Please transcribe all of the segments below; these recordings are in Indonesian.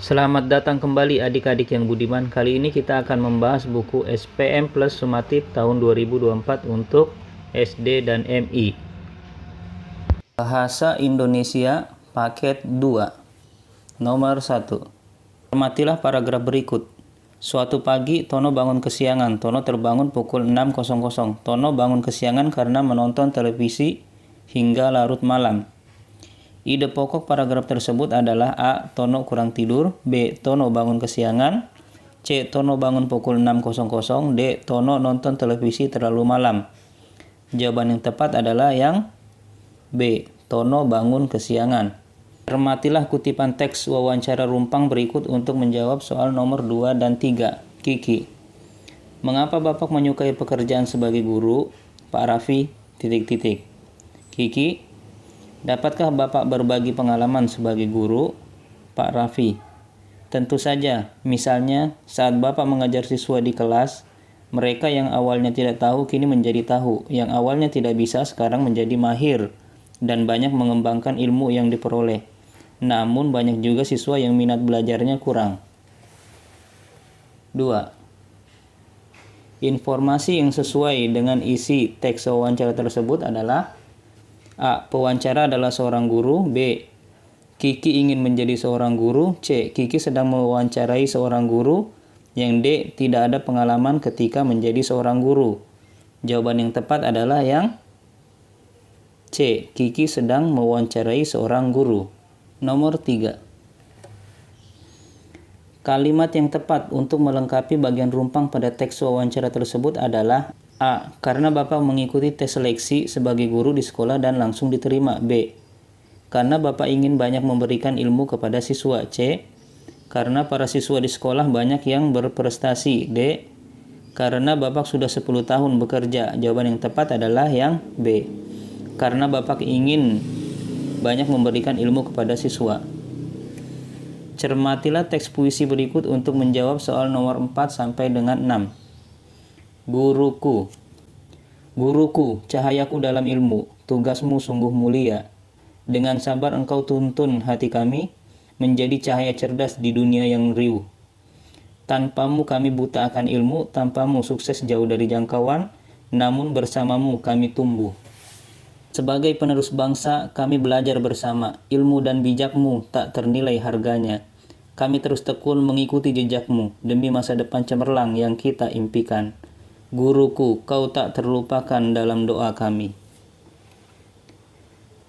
Selamat datang kembali adik-adik yang budiman. Kali ini kita akan membahas buku SPM Plus Sumatif tahun 2024 untuk SD dan MI. Bahasa Indonesia paket 2. Nomor 1. Cermatilah paragraf berikut. Suatu pagi, Tono bangun kesiangan. Tono terbangun pukul 6.00. Tono bangun kesiangan karena menonton televisi hingga larut malam. Ide pokok paragraf tersebut adalah A. Tono kurang tidur, B. Tono bangun kesiangan, C. Tono bangun pukul 6.00, D. Tono nonton televisi terlalu malam. Jawaban yang tepat adalah yang B. Tono bangun kesiangan. Cermatilah kutipan teks wawancara rumpang berikut untuk menjawab soal nomor 2 dan 3. Kiki. Mengapa Bapak menyukai pekerjaan sebagai guru? Pak Raffi, ... Kiki. Dapatkah Bapak berbagi pengalaman sebagai guru? Pak Raffi. Tentu saja, misalnya saat Bapak mengajar siswa di kelas, mereka yang awalnya tidak tahu kini menjadi tahu, yang awalnya tidak bisa sekarang menjadi mahir, dan banyak mengembangkan ilmu yang diperoleh. Namun banyak juga siswa yang minat belajarnya kurang. 2. Informasi yang sesuai dengan isi teks wawancara tersebut adalah A. Pewawancara adalah seorang guru. B. Kiki ingin menjadi seorang guru. C. Kiki sedang mewawancarai seorang guru. Yang D. Tidak ada pengalaman ketika menjadi seorang guru. Jawaban yang tepat adalah yang C. Kiki sedang mewawancarai seorang guru. Nomor 3. Kalimat yang tepat untuk melengkapi bagian rumpang pada teks wawancara tersebut adalah A. Karena Bapak mengikuti tes seleksi sebagai guru di sekolah dan langsung diterima. B. Karena Bapak ingin banyak memberikan ilmu kepada siswa. C. Karena para siswa di sekolah banyak yang berprestasi. D. Karena Bapak sudah 10 tahun bekerja. Jawaban yang tepat adalah yang B. Karena Bapak ingin banyak memberikan ilmu kepada siswa. Cermatilah teks puisi berikut untuk menjawab soal nomor 4 sampai dengan 6. Guruku. Guruku, cahayaku dalam ilmu, tugasmu sungguh mulia. Dengan sabar engkau tuntun hati kami menjadi cahaya cerdas di dunia yang riuh. Tanpamu kami buta akan ilmu, tanpamu sukses jauh dari jangkauan, namun bersamamu kami tumbuh. Sebagai penerus bangsa, kami belajar bersama, ilmu dan bijakmu tak ternilai harganya. Kami terus tekun mengikuti jejakmu demi masa depan cemerlang yang kita impikan. Guruku, kau tak terlupakan dalam doa kami.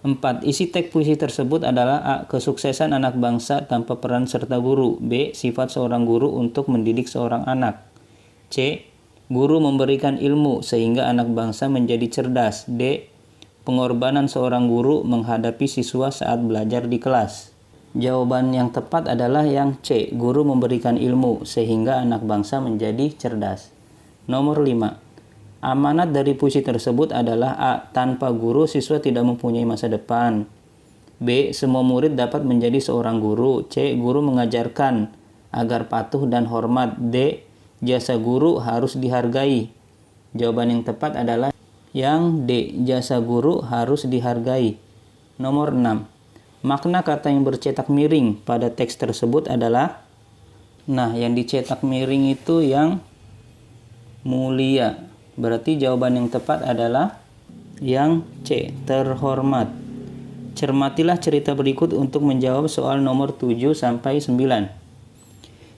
4. Isi teks puisi tersebut adalah A. Kesuksesan anak bangsa tanpa peran serta guru. B. Sifat seorang guru untuk mendidik seorang anak. C. Guru memberikan ilmu sehingga anak bangsa menjadi cerdas. D. Pengorbanan seorang guru menghadapi siswa saat belajar di kelas. Jawaban yang tepat adalah yang C. Guru memberikan ilmu sehingga anak bangsa menjadi cerdas. Nomor 5. Amanat dari puisi tersebut adalah A. Tanpa guru siswa tidak mempunyai masa depan. B. Semua murid dapat menjadi seorang guru. C. Guru mengajarkan agar patuh dan hormat. D. Jasa guru harus dihargai. Jawaban yang tepat adalah yang D. Jasa guru harus dihargai. Nomor 6. Makna kata yang bercetak miring pada teks tersebut adalah, yang dicetak miring itu yang mulia. Berarti jawaban yang tepat adalah yang C. Terhormat. Cermatilah cerita berikut untuk menjawab soal nomor 7 sampai 9.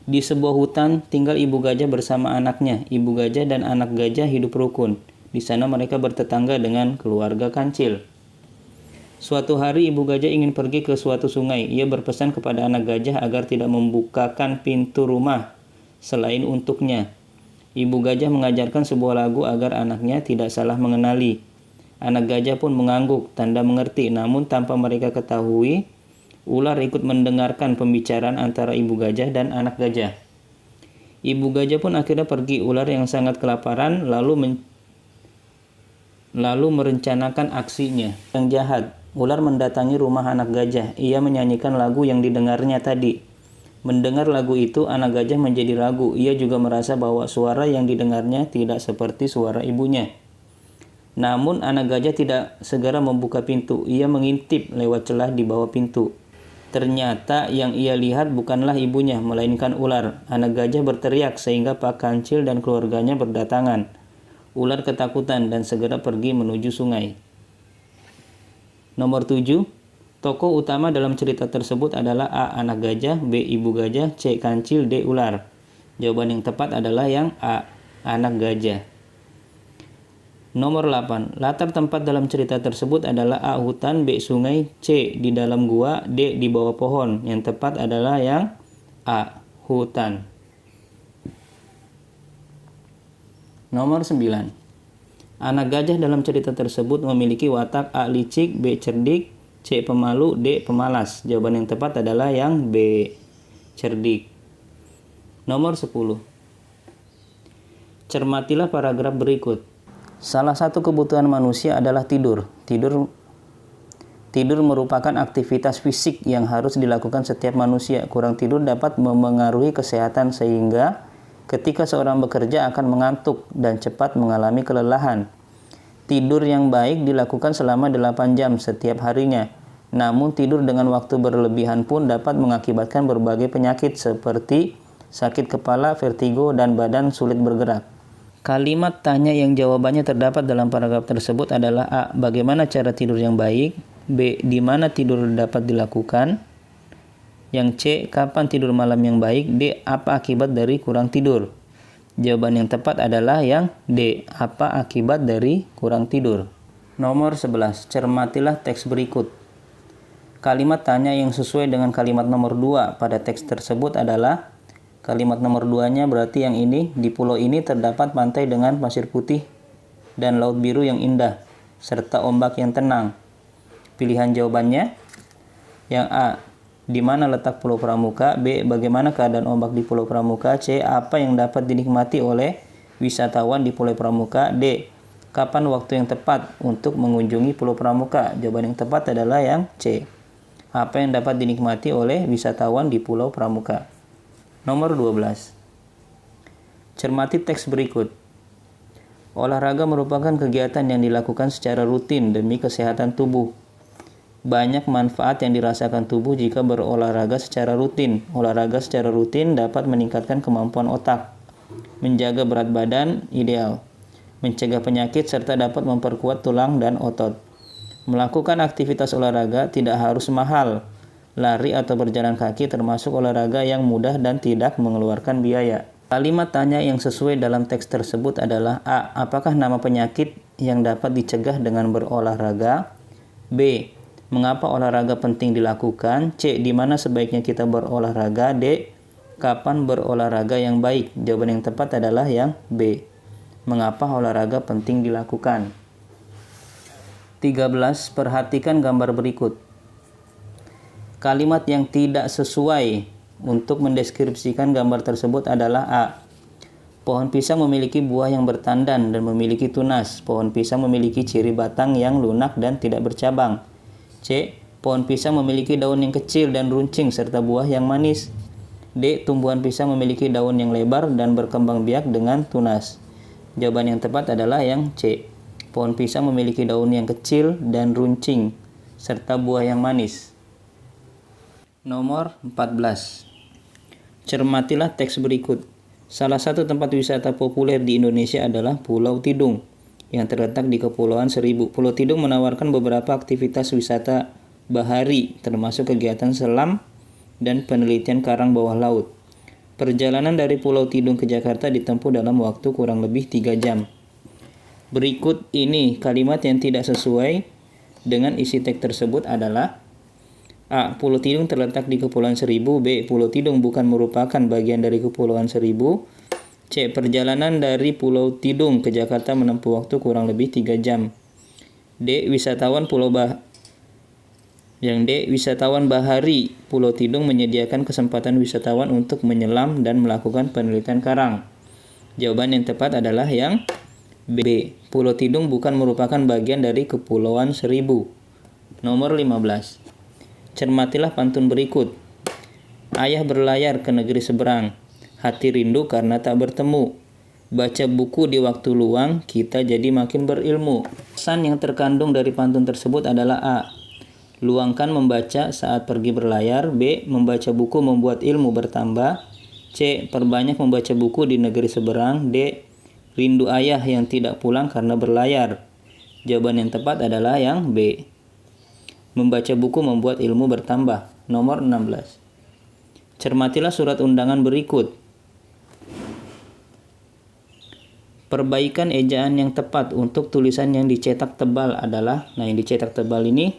Di sebuah hutan tinggal ibu gajah bersama anaknya. Ibu gajah dan anak gajah hidup rukun. Di sana mereka bertetangga dengan keluarga kancil. Suatu hari ibu gajah ingin pergi ke suatu sungai. Ia berpesan kepada anak gajah agar tidak membukakan pintu rumah selain untuknya. Ibu gajah mengajarkan sebuah lagu agar anaknya tidak salah mengenali. Anak gajah pun mengangguk, tanda mengerti. Namun tanpa mereka ketahui, ular ikut mendengarkan pembicaraan antara ibu gajah dan anak gajah. Ibu gajah pun akhirnya pergi. Ular yang sangat kelaparan lalu merencanakan aksinya yang jahat. Ular mendatangi rumah anak gajah. Ia menyanyikan lagu yang didengarnya tadi. Mendengar lagu itu, anak gajah menjadi ragu. Ia juga merasa bahwa suara yang didengarnya tidak seperti suara ibunya. Namun anak gajah tidak segera membuka pintu. Ia mengintip lewat celah di bawah pintu. Ternyata yang ia lihat bukanlah ibunya, melainkan ular. Anak gajah berteriak sehingga Pak Kancil dan keluarganya berdatangan. Ular ketakutan dan segera pergi menuju sungai. Nomor 7. Tokoh utama dalam cerita tersebut adalah A. Anak gajah, B. Ibu gajah, C. Kancil, D. Ular. Jawaban yang tepat adalah yang A. Anak gajah. Nomor 8. Latar tempat dalam cerita tersebut adalah A. Hutan, B. Sungai, C. Di dalam gua, D. Di bawah pohon. Yang tepat adalah yang A. Hutan. Nomor 9. Anak gajah dalam cerita tersebut memiliki watak A. Licik, B. Cerdik, C. Pemalu, D. Pemalas. Jawaban yang tepat adalah yang B. Cerdik. Nomor 10. Cermatilah paragraf berikut. Salah satu kebutuhan manusia adalah tidur. Tidur merupakan aktivitas fisik yang harus dilakukan setiap manusia. Kurang tidur dapat memengaruhi kesehatan sehingga ketika seorang bekerja akan mengantuk dan cepat mengalami kelelahan. Tidur yang baik dilakukan selama 8 jam setiap harinya. Namun tidur dengan waktu berlebihan pun dapat mengakibatkan berbagai penyakit seperti sakit kepala, vertigo, dan badan sulit bergerak. Kalimat tanya yang jawabannya terdapat dalam paragraf tersebut adalah A. Bagaimana cara tidur yang baik? B. Di mana tidur dapat dilakukan? Yang C. Kapan tidur malam yang baik? D. Apa akibat dari kurang tidur? Jawaban yang tepat adalah yang D. Apa akibat dari kurang tidur? Nomor 11. Cermatilah teks berikut. Kalimat tanya yang sesuai dengan kalimat nomor 2 pada teks tersebut adalah kalimat nomor 2-nya berarti yang ini. Di pulau ini terdapat pantai dengan pasir putih dan laut biru yang indah, serta ombak yang tenang. Pilihan jawabannya yang A. Di mana letak Pulau Pramuka? B. Bagaimana keadaan ombak di Pulau Pramuka? C. Apa yang dapat dinikmati oleh wisatawan di Pulau Pramuka? D. Kapan waktu yang tepat untuk mengunjungi Pulau Pramuka? Jawaban yang tepat adalah yang C. Apa yang dapat dinikmati oleh wisatawan di Pulau Pramuka? Nomor 12. Cermati teks berikut. Olahraga merupakan kegiatan yang dilakukan secara rutin demi kesehatan tubuh. Banyak manfaat yang dirasakan tubuh jika berolahraga secara rutin. Olahraga secara rutin dapat meningkatkan kemampuan otak, menjaga berat badan ideal, mencegah penyakit, serta dapat memperkuat tulang dan otot. Melakukan aktivitas olahraga tidak harus mahal. Lari atau berjalan kaki termasuk olahraga yang mudah dan tidak mengeluarkan biaya. Kalimat tanya yang sesuai dalam teks tersebut adalah A. Apakah nama penyakit yang dapat dicegah dengan berolahraga? B. Mengapa olahraga penting dilakukan? C. Di mana sebaiknya kita berolahraga? D. Kapan berolahraga yang baik? Jawaban yang tepat adalah yang B. Mengapa olahraga penting dilakukan? 13. Perhatikan gambar berikut. Kalimat yang tidak sesuai untuk mendeskripsikan gambar tersebut adalah A. Pohon pisang memiliki buah yang bertandan dan memiliki tunas. Pohon pisang memiliki ciri batang yang lunak dan tidak bercabang. C. Pohon pisang memiliki daun yang kecil dan runcing serta buah yang manis. D. Tumbuhan pisang memiliki daun yang lebar dan berkembang biak dengan tunas. Jawaban yang tepat adalah yang C. Pohon pisang memiliki daun yang kecil dan runcing serta buah yang manis. Nomor 14. Cermatilah teks berikut. Salah satu tempat wisata populer di Indonesia adalah Pulau Tidung yang terletak di Kepulauan Seribu. Pulau Tidung menawarkan beberapa aktivitas wisata bahari termasuk kegiatan selam dan penelitian karang bawah laut. Perjalanan dari Pulau Tidung ke Jakarta ditempuh dalam waktu kurang lebih 3 jam. Berikut ini kalimat yang tidak sesuai dengan isi teks tersebut adalah A. Pulau Tidung terletak di Kepulauan Seribu. B. Pulau Tidung bukan merupakan bagian dari Kepulauan Seribu. C. Perjalanan dari Pulau Tidung ke Jakarta menempuh waktu kurang lebih 3 jam. D. Wisatawan bahari Pulau Tidung menyediakan kesempatan wisatawan untuk menyelam dan melakukan penelitian karang. Jawaban yang tepat adalah yang B. Pulau Tidung bukan merupakan bagian dari Kepulauan Seribu. Nomor 15. Cermatilah pantun berikut. Ayah berlayar ke negeri seberang, hati rindu karena tak bertemu. Baca buku di waktu luang, kita jadi makin berilmu. Pesan yang terkandung dari pantun tersebut adalah A. Luangkan membaca saat pergi berlayar. B. Membaca buku membuat ilmu bertambah. C. Perbanyak membaca buku di negeri seberang. D. Rindu ayah yang tidak pulang karena berlayar. Jawaban yang tepat adalah yang B. Membaca buku membuat ilmu bertambah. Nomor 16. Cermatilah surat undangan berikut. Perbaikan ejaan yang tepat untuk tulisan yang dicetak tebal adalah, yang dicetak tebal ini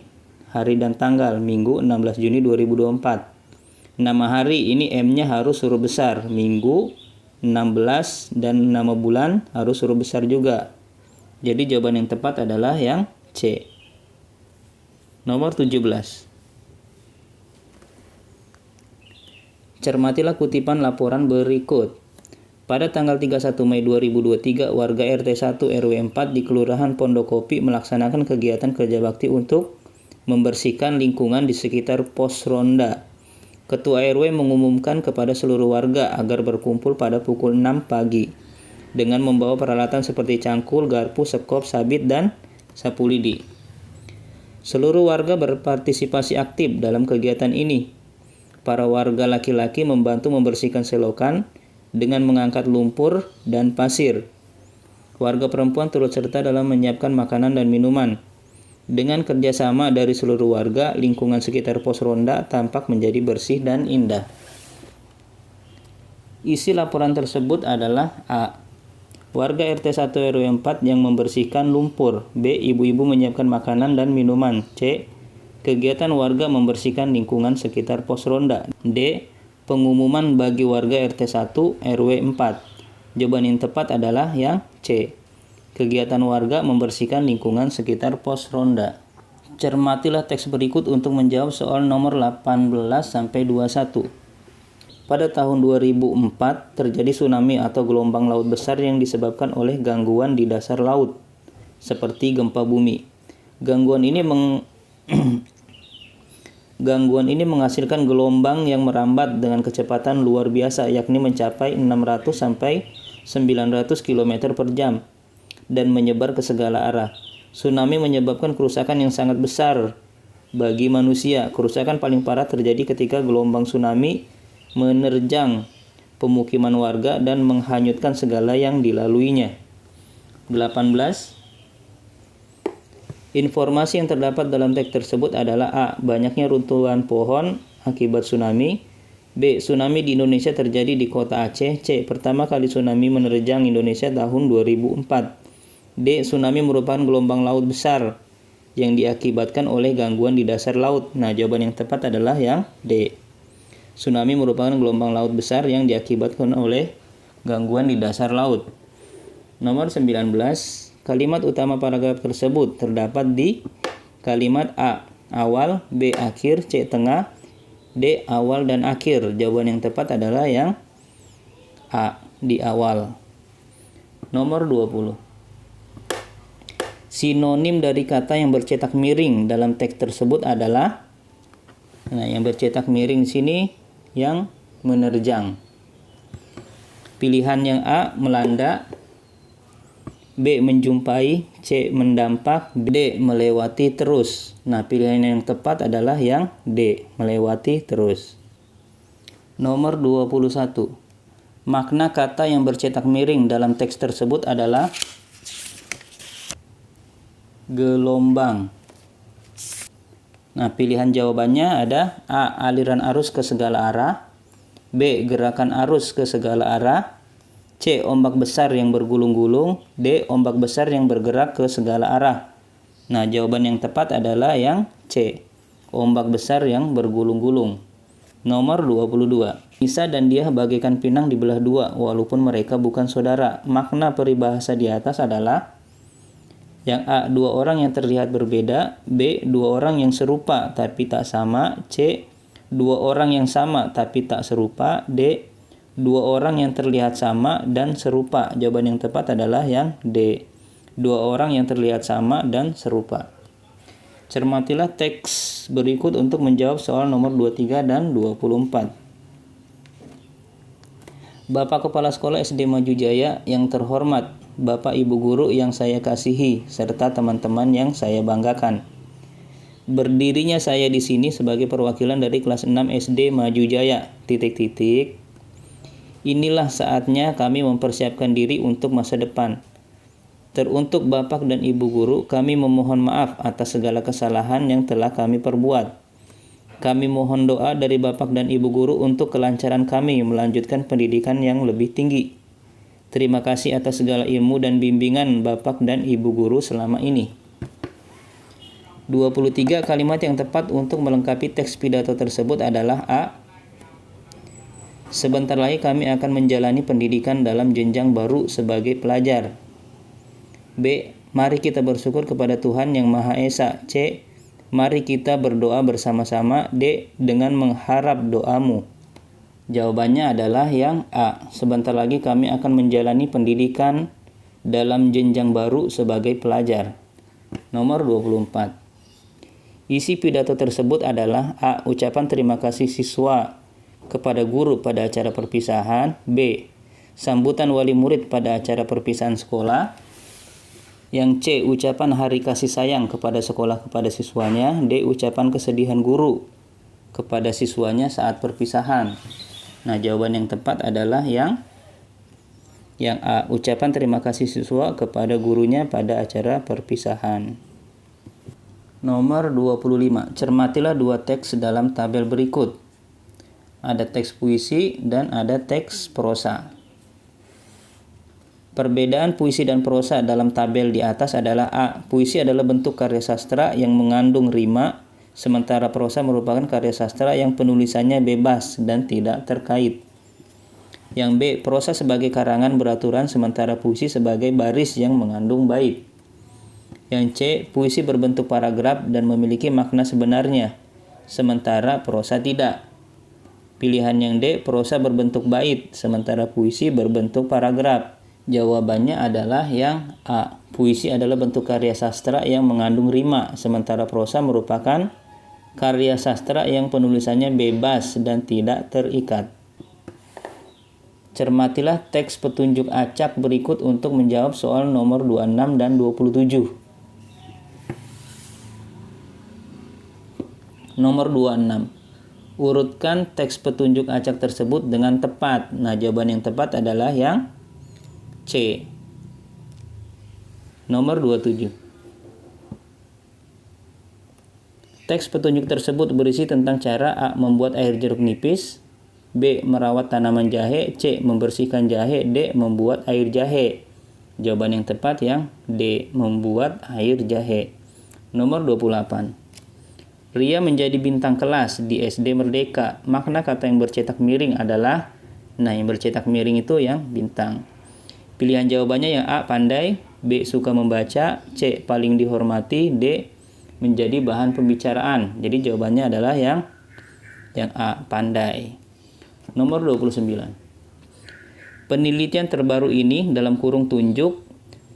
hari dan tanggal, Minggu 16 Juni 2024. Nama hari ini M-nya harus huruf besar, Minggu 16, dan nama bulan harus huruf besar juga. Jadi jawaban yang tepat adalah yang C. Nomor 17. Cermatilah kutipan laporan berikut. Pada tanggal 31 Mei 2023, warga RT 1 RW 4 di Kelurahan Pondokopi melaksanakan kegiatan kerja bakti untuk membersihkan lingkungan di sekitar pos ronda. Ketua RW mengumumkan kepada seluruh warga agar berkumpul pada pukul 6 pagi dengan membawa peralatan seperti cangkul, garpu, sekop, sabit, dan sapu lidi. Seluruh warga berpartisipasi aktif dalam kegiatan ini. Para warga laki-laki membantu membersihkan selokan dengan mengangkat lumpur dan pasir. Warga perempuan turut serta dalam menyiapkan makanan dan minuman. Dengan kerjasama dari seluruh warga, lingkungan sekitar pos ronda tampak menjadi bersih dan indah. Isi laporan tersebut adalah A. Warga RT 1 RW 4 yang membersihkan lumpur. B. Ibu-ibu menyiapkan makanan dan minuman. C. Kegiatan warga membersihkan lingkungan sekitar pos ronda. D. Pengumuman bagi warga RT 1 RW 4. Jawaban yang tepat adalah yang C. Kegiatan warga membersihkan lingkungan sekitar pos ronda. Cermatilah teks berikut untuk menjawab soal nomor 18-21. Pada tahun 2004 terjadi tsunami atau gelombang laut besar yang disebabkan oleh gangguan di dasar laut, seperti gempa bumi. Gangguan ini menghasilkan gelombang yang merambat dengan kecepatan luar biasa, yakni mencapai 600 sampai 900 km per jam dan menyebar ke segala arah. Tsunami menyebabkan kerusakan yang sangat besar bagi manusia. Kerusakan paling parah terjadi ketika gelombang tsunami menerjang pemukiman warga dan menghanyutkan segala yang dilaluinya. 18. Informasi yang terdapat dalam teks tersebut adalah A. Banyaknya runtuhan pohon akibat tsunami. B. Tsunami di Indonesia terjadi di kota Aceh. C. Pertama kali tsunami menerjang Indonesia tahun 2004. D. Tsunami merupakan gelombang laut besar yang diakibatkan oleh gangguan di dasar laut. Nah, jawaban yang tepat adalah yang D. Tsunami merupakan gelombang laut besar yang diakibatkan oleh gangguan di dasar laut. Nomor 19. Kalimat utama paragraf tersebut terdapat di kalimat A. Awal, B. Akhir, C. Tengah, D. Awal dan akhir. Jawaban yang tepat adalah yang A. Di awal. Nomor 20. Sinonim dari kata yang bercetak miring dalam teks tersebut adalah, yang bercetak miring sini yang menerjang. Pilihan yang A. Melanda, B. Menjumpai, C. Mendampak, D. Melewati terus. Nah, pilihan yang tepat adalah yang D. Melewati terus. Nomor 21. Makna kata yang bercetak miring dalam teks tersebut adalah gelombang. Nah, pilihan jawabannya ada A. Aliran arus ke segala arah, B. Gerakan arus ke segala arah, C. Ombak besar yang bergulung-gulung, D. Ombak besar yang bergerak ke segala arah. Nah, jawaban yang tepat adalah yang C. Ombak besar yang bergulung-gulung. Nomor 22. Nisa dan Diah bagaikan pinang dibelah dua, walaupun mereka bukan saudara. Makna peribahasa di atas adalah yang A. Dua orang yang terlihat berbeda, B. Dua orang yang serupa tapi tak sama, C. Dua orang yang sama tapi tak serupa, D. Dua orang yang terlihat sama dan serupa. Jawaban yang tepat adalah yang D. Dua orang yang terlihat sama dan serupa. Cermatilah teks berikut untuk menjawab soal nomor 23 dan 24. Bapak Kepala Sekolah SD Maju Jaya yang terhormat, Bapak Ibu Guru yang saya kasihi, serta teman-teman yang saya banggakan. Berdirinya saya di sini sebagai perwakilan dari kelas 6 SD Maju Jaya. Inilah saatnya kami mempersiapkan diri untuk masa depan. Teruntuk Bapak dan Ibu guru, kami memohon maaf atas segala kesalahan yang telah kami perbuat. Kami mohon doa dari Bapak dan Ibu guru untuk kelancaran kami melanjutkan pendidikan yang lebih tinggi. Terima kasih atas segala ilmu dan bimbingan Bapak dan Ibu guru selama ini. 23 kalimat yang tepat untuk melengkapi teks pidato tersebut adalah A. Sebentar lagi kami akan menjalani pendidikan dalam jenjang baru sebagai pelajar. B. Mari kita bersyukur kepada Tuhan Yang Maha Esa. C. Mari kita berdoa bersama-sama. D. Dengan mengharap doamu. Jawabannya adalah yang A. Sebentar lagi kami akan menjalani pendidikan dalam jenjang baru sebagai pelajar. Nomor 24. Isi pidato tersebut adalah A. Ucapan terima kasih siswa kepada guru pada acara perpisahan. B. Sambutan wali murid pada acara perpisahan sekolah. Yang C. Ucapan hari kasih sayang kepada sekolah kepada siswanya. D. Ucapan kesedihan guru kepada siswanya saat perpisahan. Nah, jawaban yang tepat adalah yang A. Ucapan terima kasih siswa kepada gurunya pada acara perpisahan. Nomor 25. Cermatilah dua teks dalam tabel berikut. Ada teks puisi dan ada teks prosa. Perbedaan puisi dan prosa dalam tabel di atas adalah A. Puisi adalah bentuk karya sastra yang mengandung rima, sementara prosa merupakan karya sastra yang penulisannya bebas dan tidak terkait. Yang B. Prosa sebagai karangan beraturan, sementara puisi sebagai baris yang mengandung bait. Yang C. Puisi berbentuk paragraf dan memiliki makna sebenarnya, sementara prosa tidak. Pilihan yang D. Prosa berbentuk bait, sementara puisi berbentuk paragraf. Jawabannya adalah yang A. Puisi adalah bentuk karya sastra yang mengandung rima, sementara prosa merupakan karya sastra yang penulisannya bebas dan tidak terikat. Cermatilah teks petunjuk acak berikut untuk menjawab soal nomor 26 dan 27. Nomor 26. Urutkan teks petunjuk acak tersebut dengan tepat. Nah, jawaban yang tepat adalah yang C. Nomor 27. Teks petunjuk tersebut berisi tentang cara A. Membuat air jeruk nipis, B. Merawat tanaman jahe, C. Membersihkan jahe, D. Membuat air jahe. Jawaban yang tepat yang D. Membuat air jahe. Nomor 28. Ria menjadi bintang kelas di SD Merdeka. Makna kata yang bercetak miring adalah, nah, yang bercetak miring itu yang bintang. Pilihan jawabannya yang A. Pandai, B. Suka membaca, C. Paling dihormati, D. Menjadi bahan pembicaraan. Jadi jawabannya adalah yang A. Pandai. Nomor 29. Penelitian terbaru ini dalam kurung tunjuk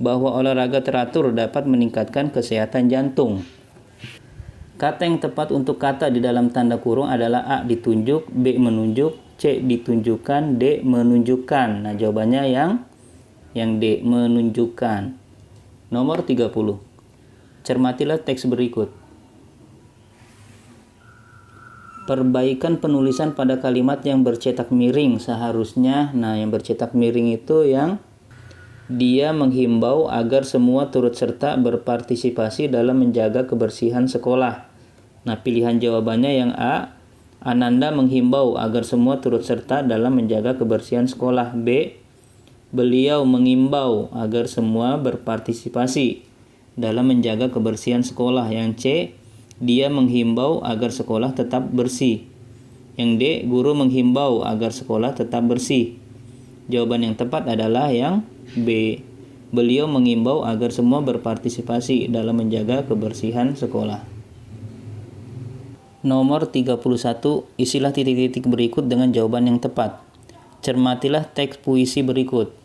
bahwa olahraga teratur dapat meningkatkan kesehatan jantung. Kata yang tepat untuk kata di dalam tanda kurung adalah A. Ditunjuk, B. Menunjuk, C. Ditunjukkan, D. Menunjukkan. Nah, jawabannya yang D. Menunjukkan. Nomor 30. Cermatilah teks berikut. Perbaikan penulisan pada kalimat yang bercetak miring seharusnya. Nah, yang bercetak miring itu yang dia menghimbau agar semua turut serta berpartisipasi dalam menjaga kebersihan sekolah. Nah, pilihan jawabannya yang A. Ananda menghimbau agar semua turut serta dalam menjaga kebersihan sekolah. B. Beliau mengimbau agar semua berpartisipasi dalam menjaga kebersihan sekolah. Yang C. Dia menghimbau agar sekolah tetap bersih. Yang D. Guru menghimbau agar sekolah tetap bersih. Jawaban yang tepat adalah yang B. Beliau mengimbau agar semua berpartisipasi dalam menjaga kebersihan sekolah. Nomor 31. Isilah titik-titik berikut dengan jawaban yang tepat. Cermatilah teks puisi berikut.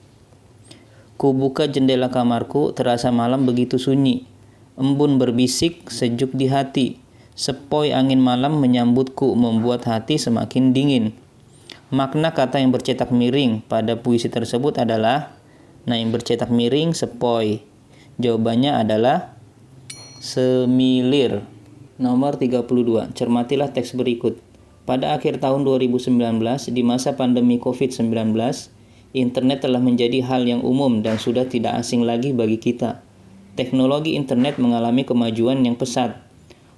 Kubuka jendela kamarku, terasa malam begitu sunyi. Embun berbisik, sejuk di hati. Sepoi angin malam menyambutku, membuat hati semakin dingin. Makna kata yang bercetak miring pada puisi tersebut adalah, nah, yang bercetak miring sepoi. Jawabannya adalah semilir. Nomor 32. Cermatilah teks berikut. Pada akhir tahun 2019, di masa pandemi COVID-19, internet telah menjadi hal yang umum dan sudah tidak asing lagi bagi kita. Teknologi internet mengalami kemajuan yang pesat.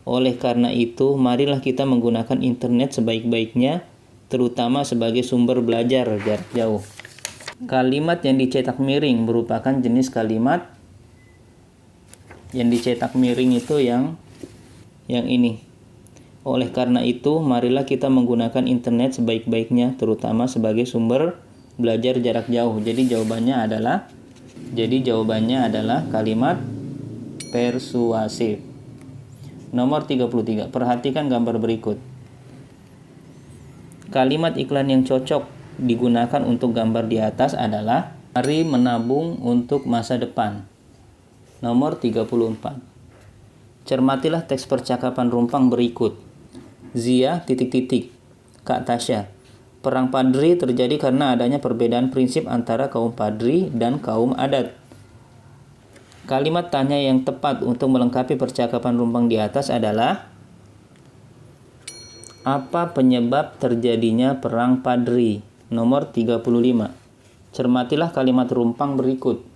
Oleh karena itu, marilah kita menggunakan internet sebaik-baiknya, terutama sebagai sumber belajar jarak jauh. Kalimat yang dicetak miring merupakan jenis kalimat yang dicetak miring itu yang ini. Oleh karena itu, marilah kita menggunakan internet sebaik-baiknya, terutama sebagai sumber belajar jarak jauh. Jadi jawabannya adalah kalimat persuasif. Nomor 33. Perhatikan gambar berikut. Kalimat iklan yang cocok digunakan untuk gambar di atas adalah mari menabung untuk masa depan. Nomor 34. Cermatilah teks percakapan rumpang berikut. Zia, Kak Tasya. Perang Padri terjadi karena adanya perbedaan prinsip antara kaum Padri dan kaum adat. Kalimat tanya yang tepat untuk melengkapi percakapan rumpang di atas adalah apa penyebab terjadinya perang Padri? Nomor 35. Cermatilah kalimat rumpang berikut.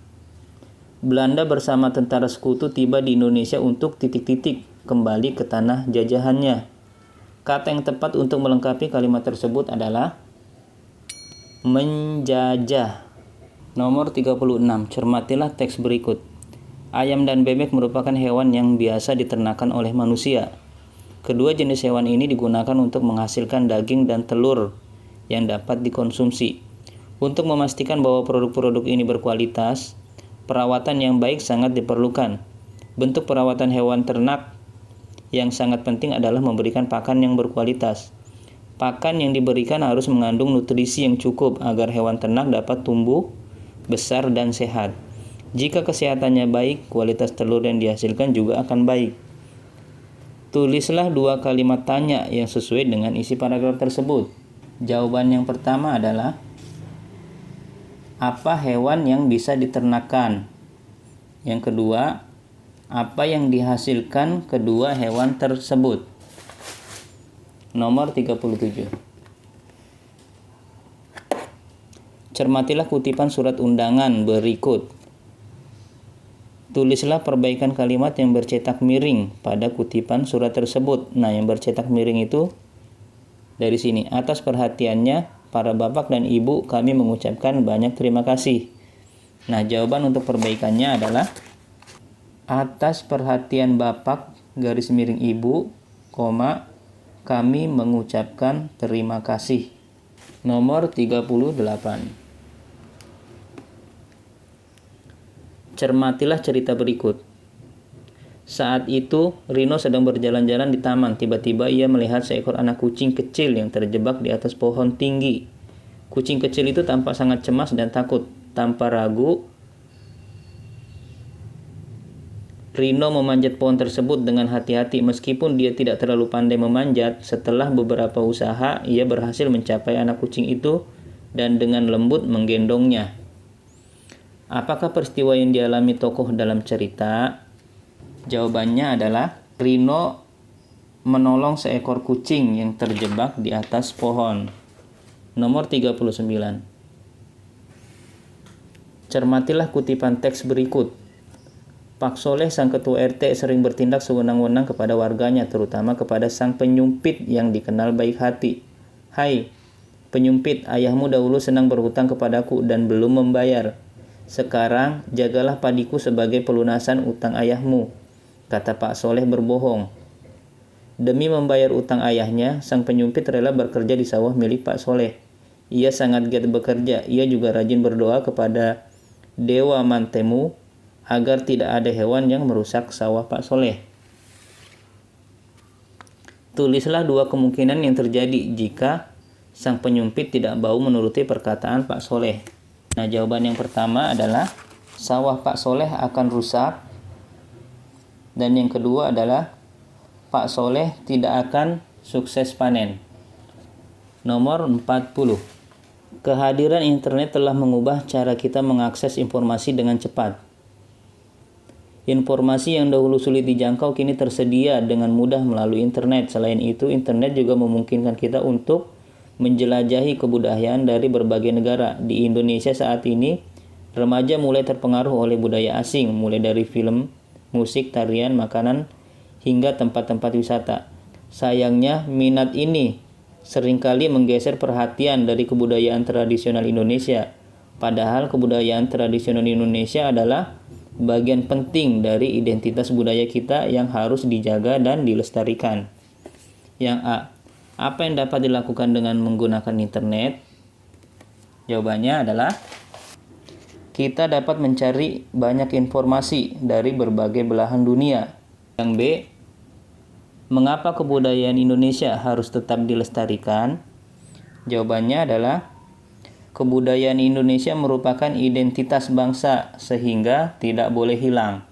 Belanda bersama tentara sekutu tiba di Indonesia untuk kembali ke tanah jajahannya. Kata yang tepat untuk melengkapi kalimat tersebut adalah menjajah. Nomor 36. Cermatilah teks berikut. Ayam dan bebek merupakan hewan yang biasa diternakan oleh manusia. Kedua jenis hewan ini digunakan untuk menghasilkan daging dan telur yang dapat dikonsumsi. Untuk memastikan bahwa produk-produk ini berkualitas, perawatan yang baik sangat diperlukan. Bentuk perawatan hewan ternak yang sangat penting adalah memberikan pakan yang berkualitas. Pakan yang diberikan harus mengandung nutrisi yang cukup agar hewan ternak dapat tumbuh besar dan sehat. Jika kesehatannya baik, kualitas telur yang dihasilkan juga akan baik. Tulislah 2 kalimat tanya yang sesuai dengan isi paragraf tersebut. Jawaban yang pertama adalah apa hewan yang bisa diternakan? Yang kedua, apa yang dihasilkan kedua hewan tersebut? Nomor 37. Cermatilah kutipan surat undangan berikut. Tulislah perbaikan kalimat yang bercetak miring pada kutipan surat tersebut. Nah, yang bercetak miring itu dari sini. Atas perhatiannya, para bapak dan ibu, kami mengucapkan banyak terima kasih. Nah, jawaban untuk perbaikannya adalah atas perhatian bapak garis miring ibu, kami mengucapkan terima kasih. Nomor 38. Cermatilah cerita berikut. Saat itu, Rino sedang berjalan-jalan di taman. Tiba-tiba ia melihat seekor anak kucing kecil yang terjebak di atas pohon tinggi. Kucing kecil itu tampak sangat cemas dan takut. Tanpa ragu, Rino memanjat pohon tersebut dengan hati-hati. Meskipun dia tidak terlalu pandai memanjat, setelah beberapa usaha, ia berhasil mencapai anak kucing itu dan dengan lembut menggendongnya. Apakah peristiwa yang dialami tokoh dalam cerita? Jawabannya adalah Rino menolong seekor kucing yang terjebak di atas pohon. Nomor 39. Cermatilah kutipan teks berikut. Pak Soleh, sang ketua RT, sering bertindak sewenang-wenang kepada warganya, terutama kepada sang penyumpit yang dikenal baik hati. Hai, penyumpit, ayahmu dahulu senang berhutang kepadaku dan belum membayar. Sekarang jagalah padiku sebagai pelunasan utang ayahmu, kata Pak Soleh berbohong. Demi membayar utang ayahnya, sang penyumpit rela bekerja di sawah milik Pak Soleh. Ia sangat giat bekerja. Ia juga rajin berdoa kepada Dewa Mantemu agar tidak ada hewan yang merusak sawah Pak Soleh. Tulislah 2 kemungkinan yang terjadi jika sang penyumpit tidak mau menuruti perkataan Pak Soleh. Nah, jawaban yang pertama adalah sawah Pak Soleh akan rusak. Dan yang kedua adalah Pak Soleh tidak akan sukses panen. Nomor 40. Kehadiran internet telah mengubah cara kita mengakses informasi dengan cepat. Informasi yang dahulu sulit dijangkau kini tersedia dengan mudah melalui internet. Selain itu, internet juga memungkinkan kita untuk menjelajahi kebudayaan dari berbagai negara. Di Indonesia saat ini, remaja mulai terpengaruh oleh budaya asing, mulai dari film, musik, tarian, makanan, hingga tempat-tempat wisata. Sayangnya, minat ini seringkali menggeser perhatian dari kebudayaan tradisional Indonesia. Padahal kebudayaan tradisional Indonesia adalah bagian penting dari identitas budaya kita yang harus dijaga dan dilestarikan. Yang A. Apa yang dapat dilakukan dengan menggunakan internet? Jawabannya adalah kita dapat mencari banyak informasi dari berbagai belahan dunia. Yang B. Mengapa kebudayaan Indonesia harus tetap dilestarikan? Jawabannya adalah kebudayaan Indonesia merupakan identitas bangsa sehingga tidak boleh hilang.